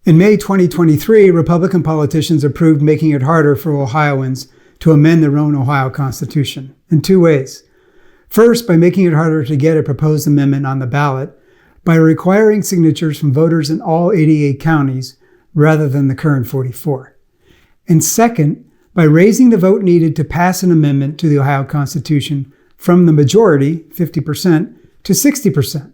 In May 2023, Republican politicians approved making it harder for Ohioans to amend their own Ohio Constitution in two ways. First, by making it harder to get a proposed amendment on the ballot by requiring signatures from voters in all 88 counties rather than the current 44. And second, by raising the vote needed to pass an amendment to the Ohio Constitution from the majority, 50%, to 60%.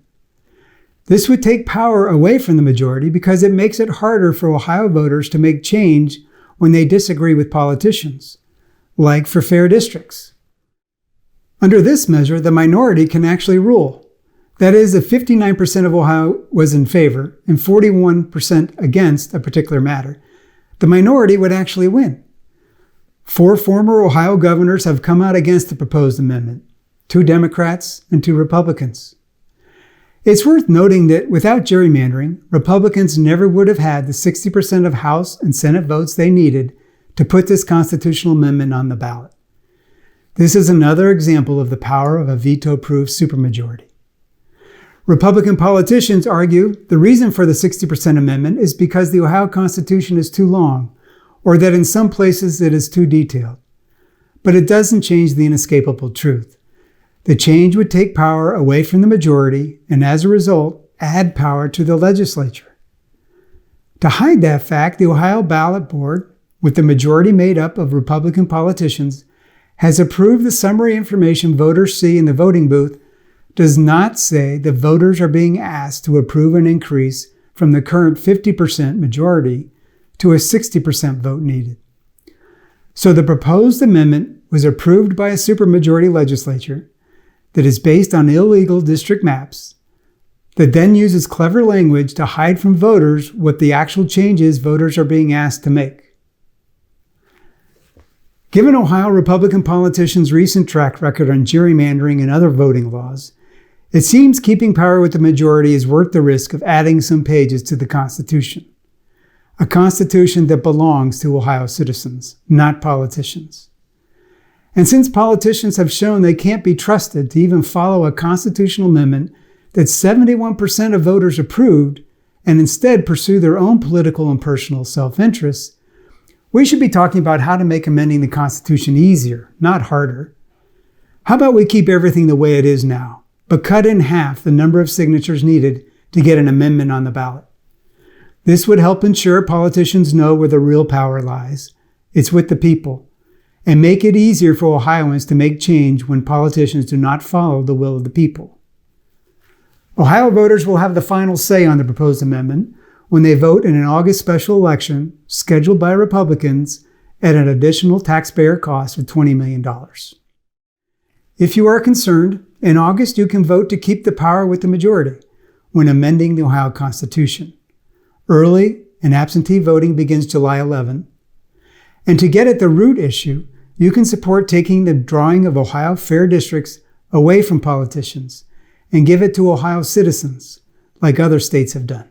This would take power away from the majority because it makes it harder for Ohio voters to make change when they disagree with politicians, like for fair districts. Under this measure, the minority can actually rule. That is, if 59% of Ohio was in favor and 41% against a particular matter, the minority would actually win. 4 former Ohio governors have come out against the proposed amendment, 2 Democrats and 2 Republicans. It's worth noting that without gerrymandering, Republicans never would have had the 60% of House and Senate votes they needed to put this constitutional amendment on the ballot. This is another example of the power of a veto-proof supermajority. Republican politicians argue the reason for the 60% amendment is because the Ohio Constitution is too long, or that in some places it is too detailed. But it doesn't change the inescapable truth. The change would take power away from the majority and, as a result, add power to the legislature. To hide that fact, the Ohio Ballot Board, with the majority made up of Republican politicians, has approved the summary information voters see in the voting booth does not say that voters are being asked to approve an increase from the current 50% majority to a 60% vote needed. So the proposed amendment was approved by a supermajority legislature that is based on illegal district maps that then uses clever language to hide from voters what the actual changes voters are being asked to make. Given Ohio Republican politicians' recent track record on gerrymandering and other voting laws, it seems keeping power with the majority is worth the risk of adding some pages to the Constitution. A Constitution that belongs to Ohio citizens, not politicians. And since politicians have shown they can't be trusted to even follow a constitutional amendment that 71% of voters approved and instead pursue their own political and personal self-interests, we should be talking about how to make amending the Constitution easier, not harder. How about we keep everything the way it is now, but cut in half the number of signatures needed to get an amendment on the ballot? This would help ensure politicians know where the real power lies. It's with the people, and make it easier for Ohioans to make change when politicians do not follow the will of the people. Ohio voters will have the final say on the proposed amendment when they vote in an August special election scheduled by Republicans at an additional taxpayer cost of $20 million. If you are concerned, in August you can vote to keep the power with the majority when amending the Ohio Constitution. Early and absentee voting begins July 11. And to get at the root issue, you can support taking the drawing of Ohio fair districts away from politicians and give it to Ohio citizens, like other states have done.